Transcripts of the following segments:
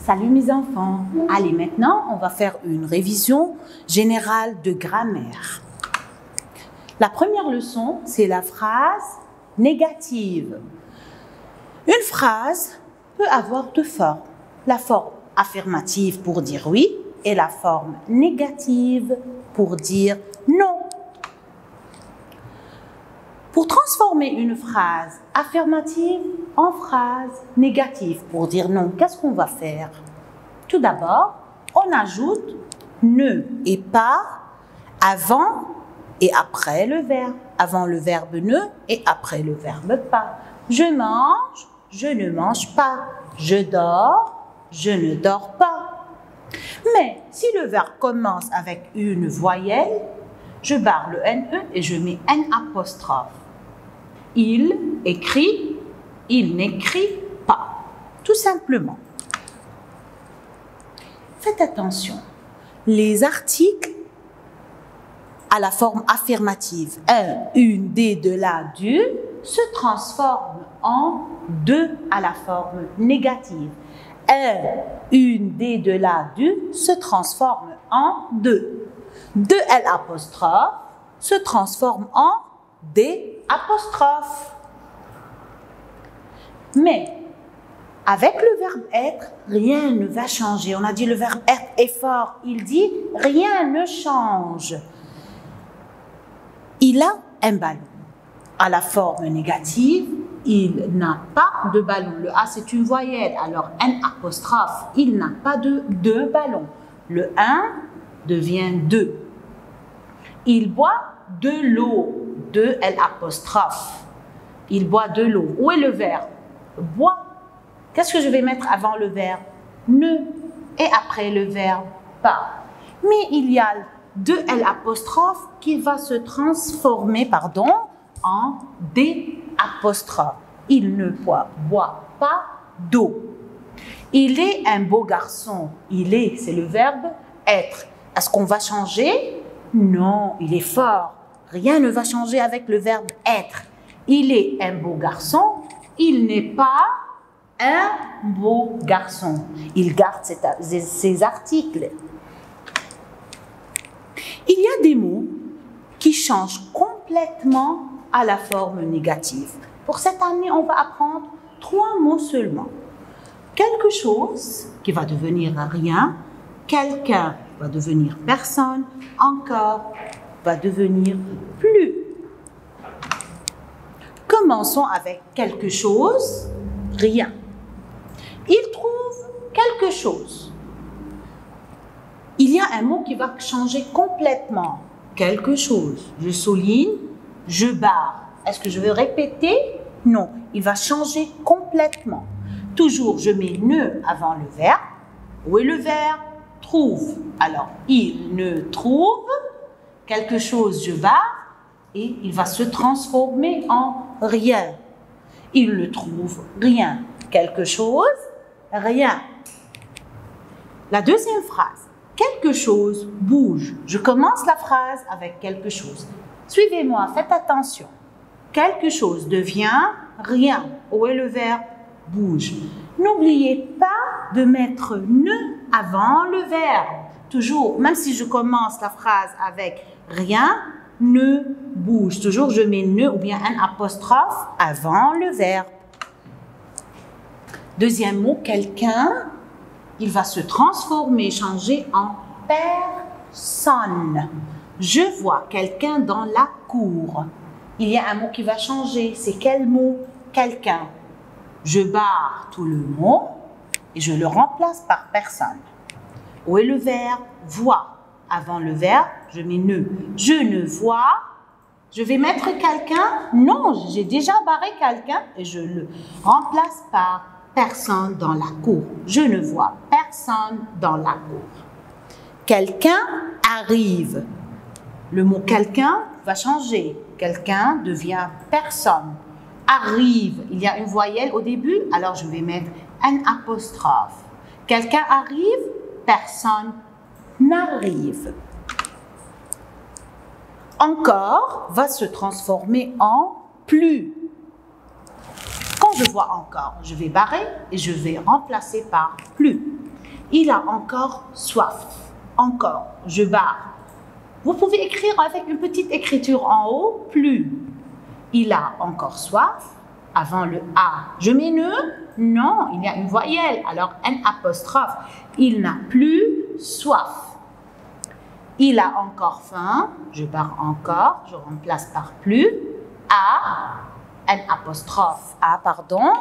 Salut mes enfants. Allez, maintenant, on va faire une révision générale de grammaire. La première leçon, c'est la phrase négative. Une phrase peut avoir deux formes. La forme affirmative pour dire oui et la forme négative pour dire non. Pour transformer une phrase affirmative en phrase négative pour dire non, qu'est-ce qu'on va faire? Tout d'abord, on ajoute ne et pas avant et après le verbe. Avant le verbe ne et après le verbe pas. Je mange, je ne mange pas. Je dors, je ne dors pas. Mais si le verbe commence avec une voyelle, je barre le NE et je mets N apostrophe. Il écrit, il n'écrit pas. Tout simplement. Faites attention. Les articles à la forme affirmative, un, une, des, de, la, du, se transforment en de à la forme négative. Un, une, des, de, la, du se transforme en de. De L apostrophe se transforme en des apostrophes. Mais avec le verbe être, rien ne va changer. On a dit le verbe être est fort. Il dit rien ne change. Il a un ballon. À la forme négative, il n'a pas de ballon. Le A, c'est une voyelle. Alors, N apostrophe, il n'a pas de deux ballons. Le 1 devient 2. Il boit de l'eau. De L apostrophe. Il boit de l'eau. Où est le verbe? Boit. Qu'est-ce que je vais mettre avant le verbe? Ne. Et après le verbe pas. Mais il y a de L apostrophe qui va se transformer, en D apostrophe. Il ne boit pas d'eau. Il est un beau garçon. Il est, c'est le verbe être. Est-ce qu'on va changer? Non, il est fort. Rien ne va changer avec le verbe être. Il est un beau garçon. Il n'est pas un beau garçon. Il garde ses articles. Il y a des mots qui changent complètement à la forme négative. Pour cette année, on va apprendre 3 mots seulement. Quelque chose qui va devenir rien, quelqu'un va devenir personne, encore va devenir plus. Commençons avec quelque chose, rien. Il trouve quelque chose. Il y a un mot qui va changer complètement. Quelque chose. Je souligne, je barre. Est-ce que je vais répéter? Non, il va changer complètement. Toujours, je mets ne avant le verbe. Où est le verbe? Trouve. Alors, il ne trouve quelque chose, je barre, et il va se transformer en rien. Il ne trouve rien. Quelque chose, rien. La deuxième phrase. Quelque chose bouge. Je commence la phrase avec quelque chose. Suivez-moi, faites attention. Quelque chose devient rien. Où est le verbe? Bouge. N'oubliez pas de mettre ne avant le verbe. Toujours, même si je commence la phrase avec rien, ne bouge. Toujours, je mets ne ou bien un apostrophe avant le verbe. Deuxième mot, quelqu'un. Il va se transformer, changer en personne. Je vois quelqu'un dans la cour. Il y a un mot qui va changer. C'est quel mot? Quelqu'un. Je barre tout le mot et je le remplace par personne. Où est le verbe? Voir. Avant le verbe, je mets ne. Je ne vois. Je vais mettre quelqu'un. Non, j'ai déjà barré quelqu'un et je le remplace par personne dans la cour. Je ne vois personne dans la cour. Quelqu'un arrive. Le mot quelqu'un va changer. Quelqu'un devient personne. Arrive. Il y a une voyelle au début, alors je vais mettre un apostrophe. Quelqu'un arrive, personne n'arrive. Encore va se transformer en plus. Quand je vois encore, je vais barrer et je vais remplacer par plus. Il a encore soif. Encore, je barre. Vous pouvez écrire avec une petite écriture en haut, plus. Il a encore soif. Avant le A, je mets ne? Non, il y a une voyelle, alors N apostrophe. Il n'a plus soif. Il a encore faim, je barre encore, je remplace par plus. A, N apostrophe A, pardon.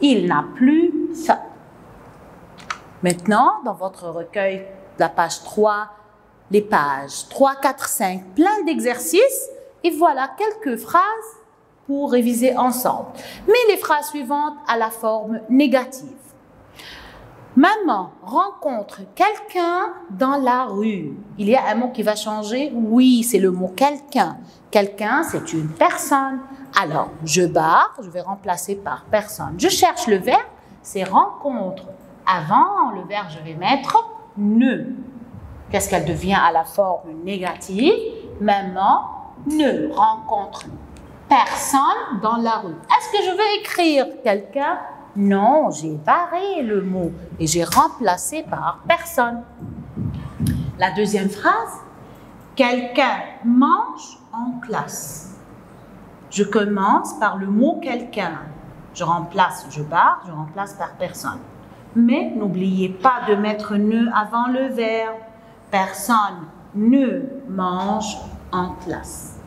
Il n'a plus faim. Maintenant, dans votre recueil, la page 3, les pages 3, 4, 5, plein d'exercices. Et voilà quelques phrases pour réviser ensemble. Mais les phrases suivantes à la forme négative. Maman rencontre quelqu'un dans la rue. Il y a un mot qui va changer? Oui, c'est le mot quelqu'un. Quelqu'un, c'est une personne. Alors, je barre, je vais remplacer par personne. Je cherche le verbe, c'est rencontre. Avant le verbe, je vais mettre ne. Qu'est-ce qu'elle devient à la forme négative? Maman ne rencontre personne dans la rue. Est-ce que je vais écrire quelqu'un? Non, j'ai barré le mot et j'ai remplacé par personne. La deuxième phrase, quelqu'un mange en classe. Je commence par le mot quelqu'un. Je remplace, je barre, je remplace par personne. Mais n'oubliez pas de mettre ne avant le verbe. Personne ne mange en classe.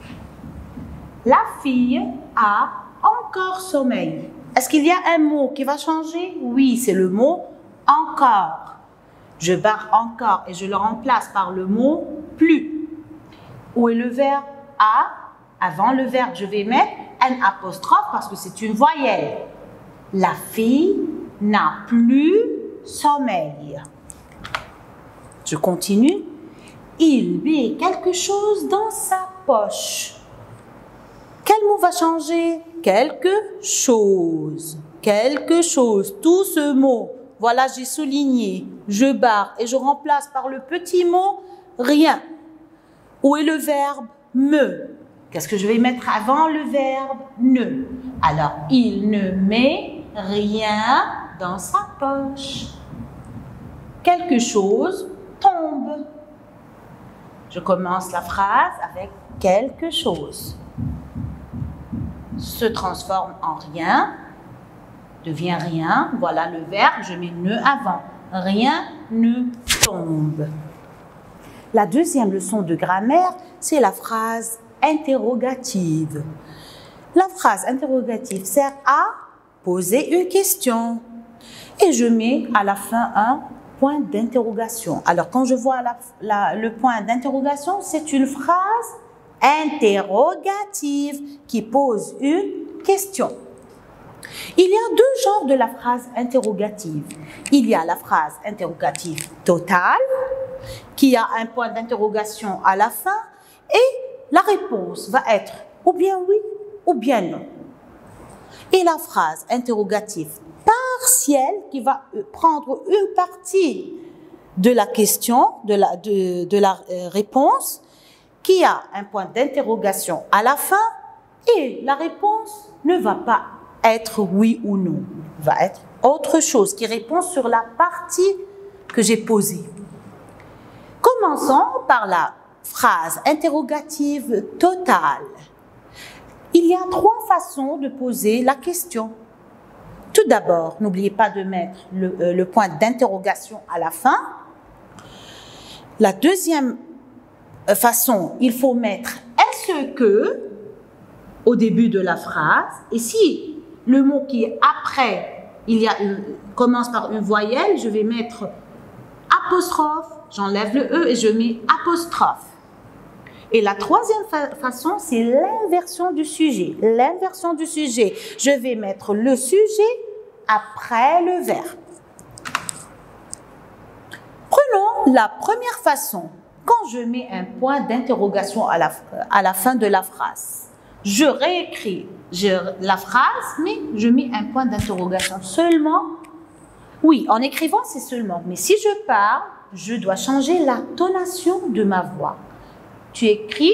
La fille a encore sommeil. Est-ce qu'il y a un mot qui va changer? Oui, c'est le mot encore. Je barre encore et je le remplace par le mot plus. Où est le verbe a? Avant le verbe, je vais mettre un apostrophe parce que c'est une voyelle. La fille n'a plus sommeil. Je continue. Il met quelque chose dans sa poche. Quel mot va changer? Quelque chose. Quelque chose. Tout ce mot. Voilà, j'ai souligné. Je barre et je remplace par le petit mot rien. Où est le verbe me? Qu'est-ce que je vais mettre avant le verbe ne? Alors, il ne met rien dans sa poche. Quelque chose tombe. Je commence la phrase avec quelque chose. Se transforme en rien, devient rien. Voilà le verbe, je mets ne avant. Rien ne tombe. La deuxième leçon de grammaire, c'est la phrase interrogative. La phrase interrogative sert à poser une question. Et je mets à la fin un point d'interrogation. Alors, quand je vois le point d'interrogation, c'est une phrase interrogative qui pose une question. Il y a deux genres de la phrase interrogative. Il y a la phrase interrogative totale, qui a un point d'interrogation à la fin, et la réponse va être ou bien oui ou bien non. Et la phrase interrogative partielle, qui va prendre une partie de la question, de la réponse, qui a un point d'interrogation à la fin, et la réponse ne va pas être oui ou non, va être autre chose qui répond sur la partie que j'ai posée. Commençons par la phrase interrogative totale. Il y a trois façons de poser la question. Tout d'abord, n'oubliez pas de mettre le point d'interrogation à la fin. La deuxième façon, il faut mettre est-ce que au début de la phrase. Et si le mot qui est après, commence par une voyelle, je vais mettre apostrophe, j'enlève le E et je mets apostrophe. Et la troisième façon, c'est l'inversion du sujet. L'inversion du sujet, je vais mettre le sujet après le verbe. Prenons la première façon. Quand je mets un point d'interrogation à la fin de la phrase, je réécris la phrase, mais je mets un point d'interrogation seulement. Oui, en écrivant, c'est seulement. Mais si je parle, je dois changer la tonation de ma voix. Tu écris,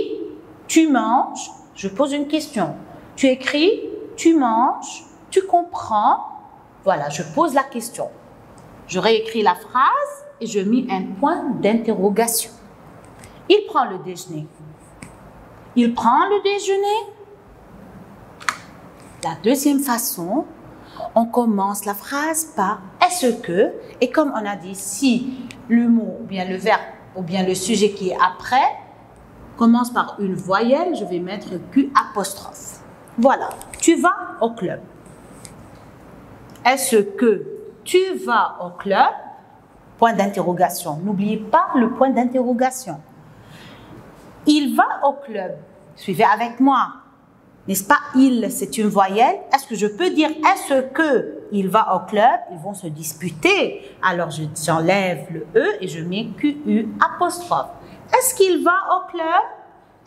tu manges, je pose une question. Tu écris, tu manges, tu comprends. Voilà, je pose la question. Je réécris la phrase et je mets un point d'interrogation. Il prend le déjeuner. Il prend le déjeuner. La deuxième façon, on commence la phrase par « est-ce que ?» et comme on a dit, si le mot ou bien le verbe ou bien le sujet qui est après commence par une voyelle, je vais mettre Q apostrophe. Voilà, tu vas au club. Est-ce que tu vas au club? Point d'interrogation. N'oubliez pas le point d'interrogation. Il va au club. Suivez avec moi. N'est-ce pas? Il, c'est une voyelle. Est-ce que je peux dire est-ce que il va au club? Ils vont se disputer. Alors, j'enlève le E et je mets QU apostrophe. Est-ce qu'il va au club?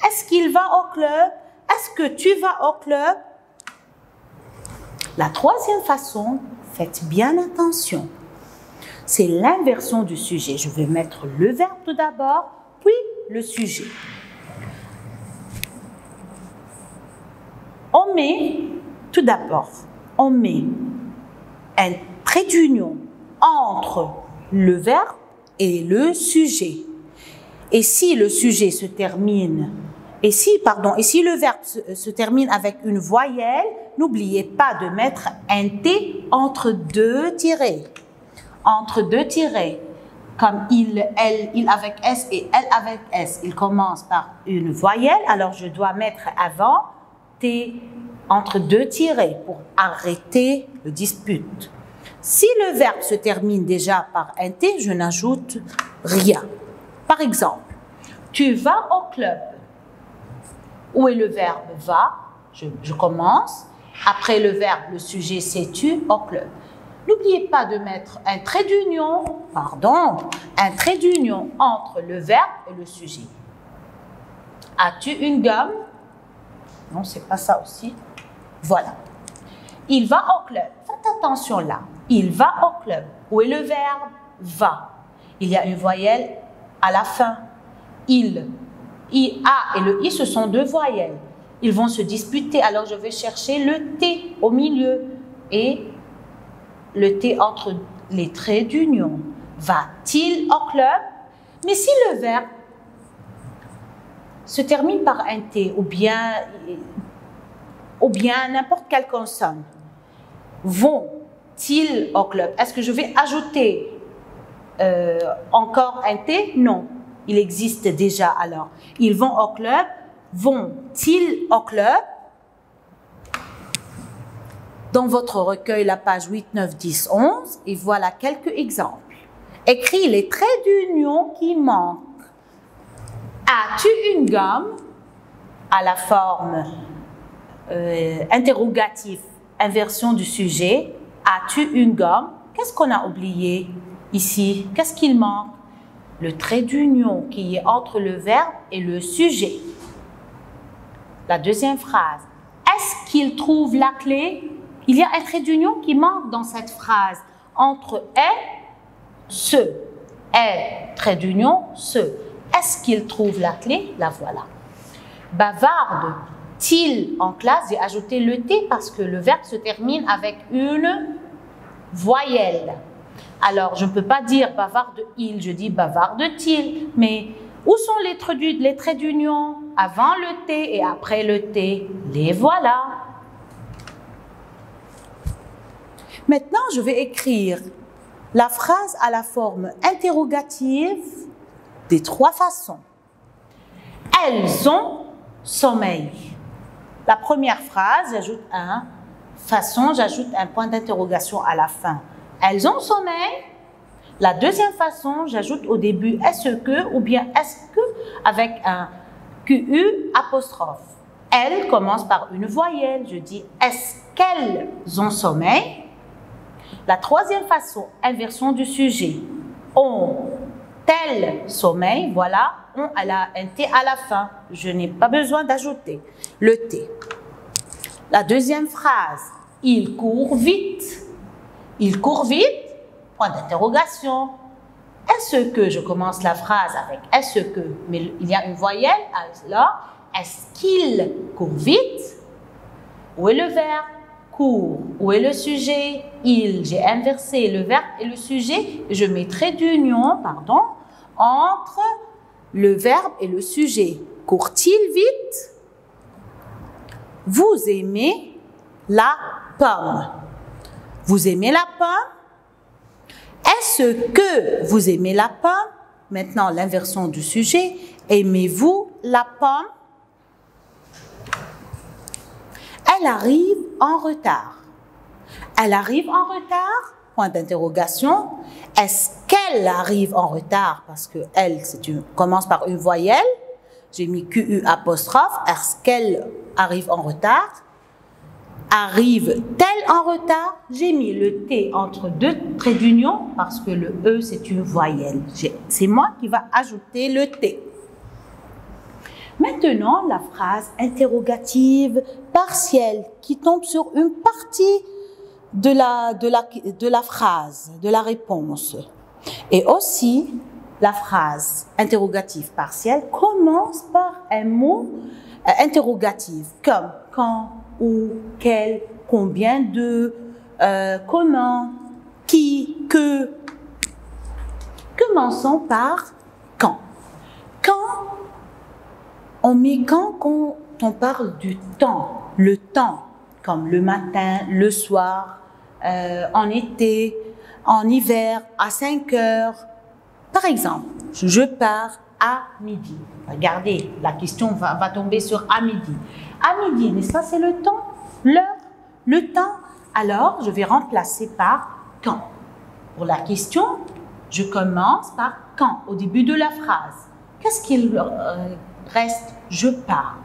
Est-ce qu'il va au club? Est-ce que tu vas au club? La troisième façon, faites bien attention. C'est l'inversion du sujet. Je vais mettre le verbe tout d'abord, puis le sujet. On met, tout d'abord, on met un trait d'union entre le verbe et le sujet. Et si le sujet se termine, et si le verbe se termine avec une voyelle, n'oubliez pas de mettre un T entre deux tirets. Entre deux tirets. Comme il, elle, il avec S et elle avec S. Il commence par une voyelle, alors je dois mettre avant T entre deux tirets pour arrêter le dispute. Si le verbe se termine déjà par un T, je n'ajoute rien. Par exemple, tu vas au club. Où est le verbe va? Je commence. Après le verbe, le sujet c'est tu au club. N'oubliez pas de mettre un trait d'union, un trait d'union entre le verbe et le sujet. As-tu une gomme? Non, c'est pas ça aussi. Voilà. Il va au club. Faites attention là. Il va au club. Où est le verbe? Va. Il y a une voyelle à la fin. Il, A et le I, ce sont deux voyelles. Ils vont se disputer. Alors, je vais chercher le T au milieu et le T entre les traits d'union. Va-t-il au club? Mais si le verbe se termine par un T ou bien n'importe quelle consonne, vont-ils au club? Est-ce que je vais ajouter encore un T? Non. Il existe déjà alors. Ils vont au club. Vont-ils au club? Dans votre recueil, la page 8, 9, 10, 11, et voilà quelques exemples. Écris les traits d'union qui manquent. As-tu une gomme? À la forme interrogative, inversion du sujet. As-tu une gomme? Qu'est-ce qu'on a oublié ici? Qu'est-ce qu'il manque? Le trait d'union qui est entre le verbe et le sujet. La deuxième phrase. Est-ce qu'il trouve la clé? Il y a un trait d'union qui manque dans cette phrase. Entre est, ce. Est, trait d'union, ce. Est-ce qu'il trouve la clé? La voilà. Bavarde-t-il en classe? J'ai ajouté le T parce que le verbe se termine avec une voyelle. Alors, je ne peux pas dire bavarde-il, je dis bavarde-t-il. Mais où sont les traits d'union? Avant le T et après le T. Les voilà. Maintenant, je vais écrire la phrase à la forme interrogative des trois façons. Elles ont sommeil. La première phrase, j'ajoute j'ajoute un point d'interrogation à la fin. Elles ont sommeil. La deuxième façon, j'ajoute au début est-ce que ou bien est-ce que avec un QU apostrophe. Elles commencent par une voyelle. Je dis est-ce qu'elles ont sommeil? La troisième façon, inversion du sujet. Ont-elles sommeil? Voilà, elle a un T à la fin. Je n'ai pas besoin d'ajouter le T. La deuxième phrase, il court vite. Il court vite, point d'interrogation. Est-ce que, je commence la phrase avec est-ce que, mais il y a une voyelle, alors, est-ce qu'il court vite? Où est le verbe? court. Où est le sujet? Il. J'ai inversé le verbe et le sujet. Je mets trait d'union, pardon, entre le verbe et le sujet. Court-il vite? Vous aimez la pomme. Vous aimez la pomme? Est-ce que vous aimez la pomme? Maintenant, l'inversion du sujet. Aimez-vous la pomme? Elle arrive en retard. Elle arrive en retard? Point d'interrogation. Est-ce qu'elle arrive en retard? Parce que elle, commence par une voyelle. J'ai mis QU apostrophe. Est-ce qu'elle arrive en retard? Arrive-t-elle en retard? J'ai mis le T entre deux traits d'union parce que le E, c'est une voyelle. C'est moi qui va ajouter le T. Maintenant, la phrase interrogative partielle qui tombe sur une partie de la phrase, de la réponse. Et aussi, la phrase interrogative partielle commence par un mot interrogatif comme quand, où, quel, combien de, comment, qui, que. Commençons par quand. Quand, on met quand on parle du temps, le temps, comme le matin, le soir, en été, en hiver, à 5 heures. Par exemple, je pars à midi. Regardez, la question va tomber sur à midi. À midi, n'est-ce pas, c'est le temps, l'heure, le temps. Alors, je vais remplacer par quand. Pour la question, je commence par quand, au début de la phrase. Qu'est-ce qu'il reste? Je pars.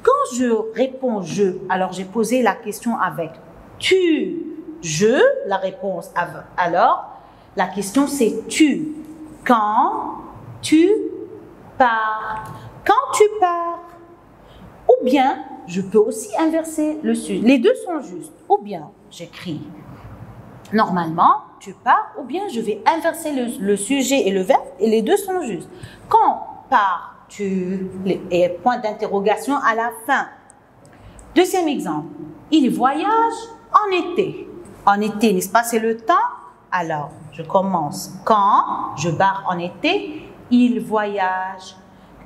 Quand je réponds je, alors j'ai posé la question avec tu, je, la réponse alors, la question c'est tu. Quand tu pars. Quand tu pars. Ou bien, je peux aussi inverser le sujet. Les deux sont justes. Ou bien, j'écris normalement, tu pars, ou bien je vais inverser le sujet et le verbe, et les deux sont justes. Quand pars-tu, et point d'interrogation à la fin. Deuxième exemple, il voyage en été. En été, n'est-ce pas, c'est le temps? Alors, je commence. Quand je pars en été, il voyage.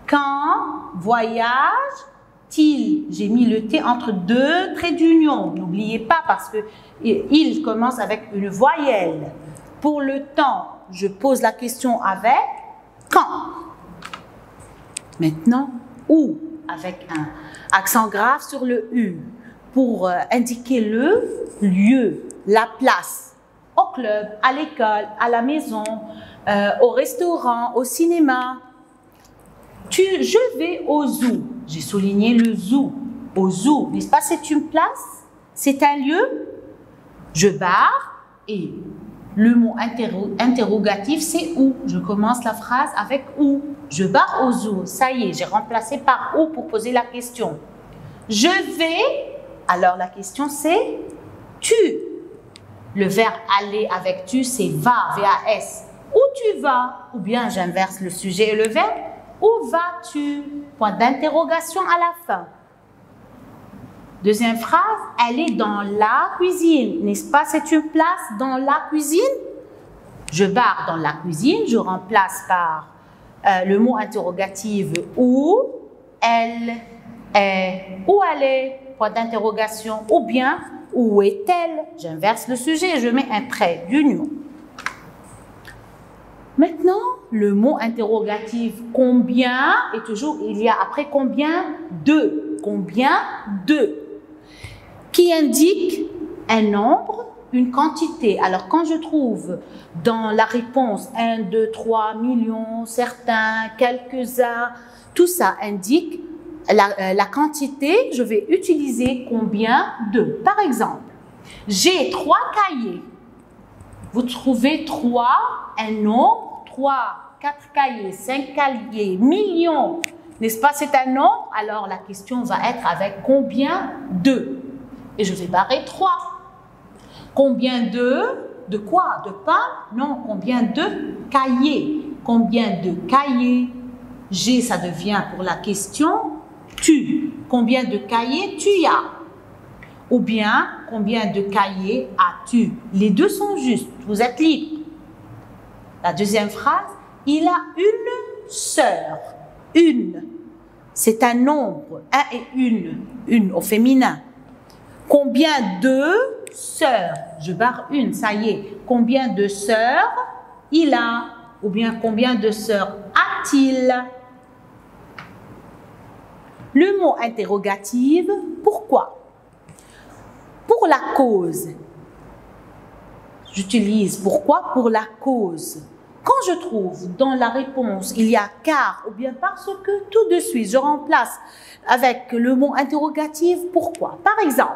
Quand voyage-t-il? J'ai mis le T entre deux traits d'union. N'oubliez pas parce que il commence avec une voyelle. Pour le temps, je pose la question avec quand. Maintenant, où? Avec un accent grave sur le U. Pour indiquer le lieu, la place. Au club, à l'école, à la maison, au restaurant, au cinéma. Je vais au zoo. J'ai souligné le zoo. Au zoo, n'est-ce pas, c'est une place? C'est un lieu? Je barre et le mot interrogatif, c'est où? Je commence la phrase avec où. Je barre au zoo. Ça y est, j'ai remplacé par où pour poser la question. Je vais, alors la question c'est tu. Le verbe aller avec tu, c'est va, V-A-S. Où tu vas? Ou bien j'inverse le sujet et le verbe. Où vas-tu? Point d'interrogation à la fin. Deuxième phrase, elle est dans la cuisine. N'est-ce pas, c'est une place dans la cuisine? Je barre dans la cuisine, je remplace par le mot interrogatif où. Elle est. Où elle est? Point d'interrogation. Ou bien, où est-elle? J'inverse le sujet et je mets un trait d'union. Maintenant, le mot interrogatif combien est toujours, il y a après combien de. Combien de. Qui indique un nombre, une quantité. Alors, quand je trouve dans la réponse 1, 2, 3, millions, certains, quelques-uns, tout ça indique la quantité, je vais utiliser combien de. Par exemple, j'ai 3 cahiers. Vous trouvez 3, un nombre, 3, 4 cahiers, 5 cahiers, millions. N'est-ce pas, c'est un nombre? Alors, la question va être avec combien de. Et je vais barrer 3. Combien de quoi? De pain? Non, combien de cahiers? Combien de cahiers? G, ça devient pour la question tu. Combien de cahiers tu as? ou bien combien de cahiers as-tu? Les deux sont justes, vous êtes libre. La deuxième phrase, il a une sœur. Une, c'est un nombre, un et une au féminin. Combien de sœurs? Je barre une, ça y est. Combien de sœurs il a? Ou bien combien de sœurs a-t-il? Le mot interrogatif, pourquoi? Pour la cause. J'utilise pourquoi pour la cause. Quand je trouve dans la réponse, il y a car ou bien parce que, tout de suite, je remplace avec le mot interrogatif pourquoi. Par exemple,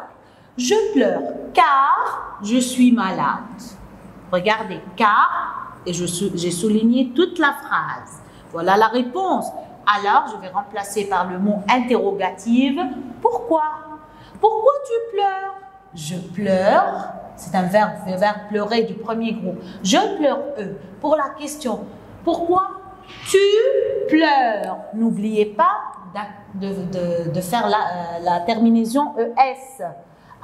je pleure car je suis malade. Regardez, car, et j'ai souligné toute la phrase. Voilà la réponse. Alors, je vais remplacer par le mot interrogatif. Pourquoi? Pourquoi tu pleures? Je pleure. C'est un verbe pleurer du premier groupe. Je pleure pour la question. Pourquoi tu pleures? N'oubliez pas de faire la terminaison ES.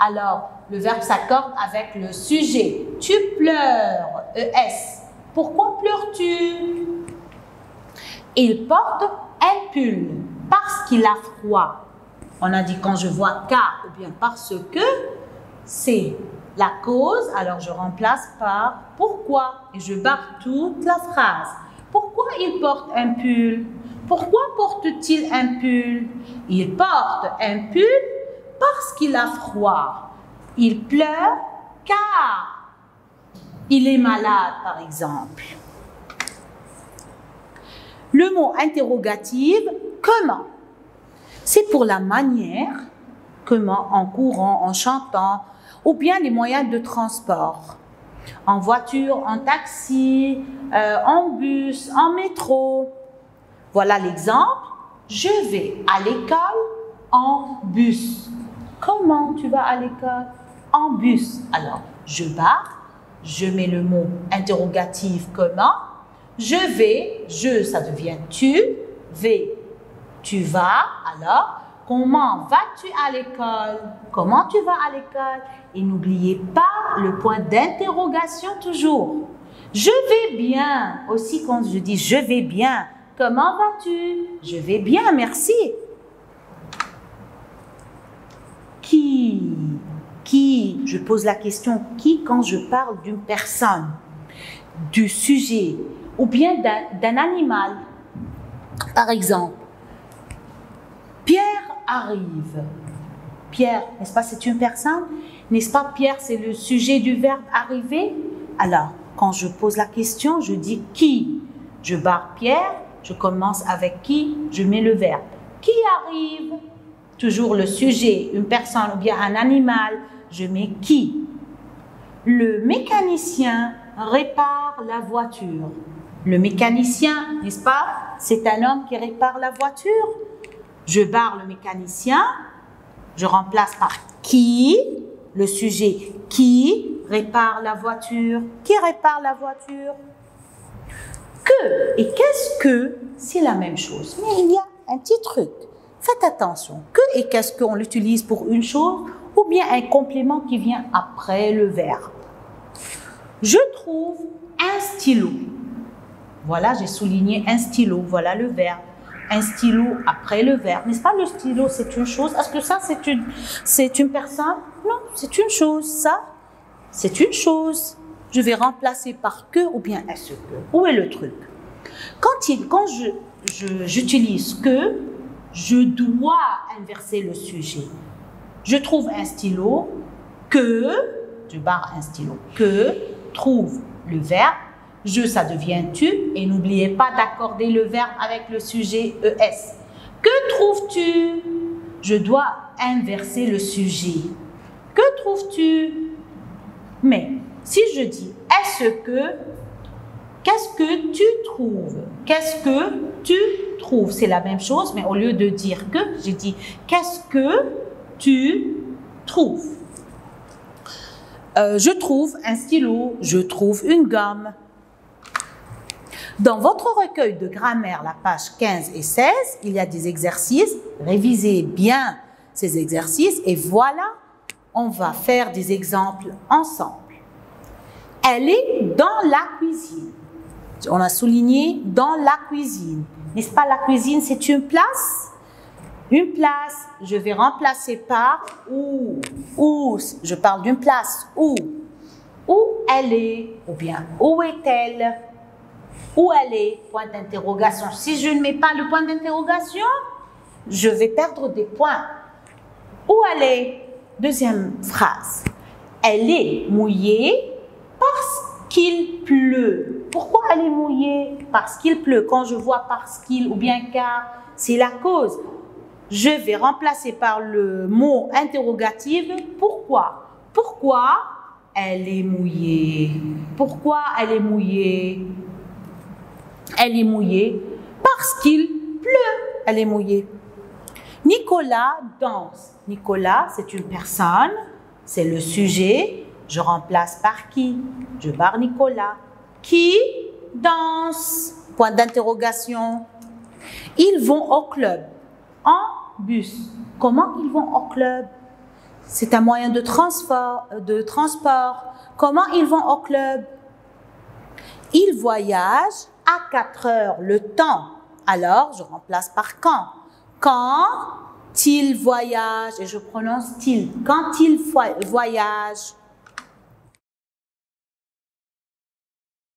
Alors, le verbe s'accorde avec le sujet. Tu pleures, ES. Pourquoi pleures-tu? Il porte un pull parce qu'il a froid. On a dit quand je vois car ou bien parce que, c'est la cause, alors je remplace par pourquoi et je barre toute la phrase. Pourquoi il porte un pull? Pourquoi porte-t-il un pull? Il porte un pull parce qu'il a froid. Il pleure car il est malade, par exemple. Le mot interrogatif, comment? C'est pour la manière, comment, en courant, en chantant, ou bien les moyens de transport. En voiture, en taxi, en bus, en métro. Voilà l'exemple. Je vais à l'école en bus. Comment tu vas à l'école? En bus. Alors, je barre, je mets le mot interrogatif comment. Je vais, je, ça devient tu. Vais, tu vas. Alors, comment vas-tu à l'école? Comment tu vas à l'école? Et n'oubliez pas le point d'interrogation toujours. Je vais bien. Aussi quand je dis je vais bien. Comment vas-tu? Je vais bien, merci. Qui? Je pose la question qui quand je parle d'une personne, du sujet ou bien d'un animal. Par exemple, Pierre arrive. Pierre, n'est-ce pas, c'est une personne? N'est-ce pas, Pierre, c'est le sujet du verbe arriver? Alors, quand je pose la question, je dis qui? Je barre Pierre, je commence avec qui? Je mets le verbe. Qui arrive? Toujours le sujet, une personne ou bien un animal, je mets qui? Le mécanicien répare la voiture. Le mécanicien, n'est-ce pas? C'est un homme qui répare la voiture. Je barre le mécanicien, je remplace par qui, le sujet qui répare la voiture. Qui répare la voiture? Que et qu'est-ce que, c'est la même chose. Mais il y a un petit truc. Faites attention. Que et qu'est-ce qu'on l'utilise pour une chose ou bien un complément qui vient après le verbe. Je trouve un stylo. Voilà, j'ai souligné un stylo. Voilà le verbe. Un stylo après le verbe. N'est-ce pas, le stylo, c'est une chose? Est-ce que ça, c'est une personne? Non, c'est une chose. Ça, c'est une chose. Je vais remplacer par que ou bien est-ce que. Où est le truc? Quand j'utilise que, je dois inverser le sujet. Je trouve un stylo que, je barre un stylo, que, trouve le verbe, je, ça devient tu, et n'oubliez pas d'accorder le verbe avec le sujet ES. Que trouves-tu? Je dois inverser le sujet. Que trouves-tu? Mais, si je dis est-ce que, qu'est-ce que tu trouves? Qu'est-ce que tu trouves? C'est la même chose, mais au lieu de dire que, j'ai dit qu'est-ce que tu trouves? Je trouve un stylo, je trouve une gomme. Dans votre recueil de grammaire, la page 15 et 16, il y a des exercices. Révisez bien ces exercices et voilà on va faire des exemples ensemble. Elle est dans la cuisine. On a souligné dans la cuisine. N'est-ce pas, la cuisine, c'est une place? Une place, je vais remplacer par où. Où, je parle d'une place. Où? Où elle est? Ou bien, où est-elle? Où elle est? Point d'interrogation. Si je ne mets pas le point d'interrogation, je vais perdre des points. Où elle est? Deuxième phrase. Elle est mouillée parce qu'il pleut. Pourquoi elle est mouillée? Parce qu'il pleut. Quand je vois parce qu'il ou bien car, c'est la cause. Je vais remplacer par le mot interrogatif. Pourquoi? Pourquoi elle est mouillée? Pourquoi elle est mouillée? Elle est mouillée parce qu'il pleut. Elle est mouillée. Nicolas danse. Nicolas, c'est une personne, c'est le sujet. Je remplace par qui? Je barre Nicolas. Qui danse? Point d'interrogation. Ils vont au club en bus. Comment ils vont au club? C'est un moyen de transport. Comment ils vont au club? Ils voyagent à 4 heures. Le temps, alors je remplace par quand. Quand ils voyagent, et je prononce il. Quand ils voyagent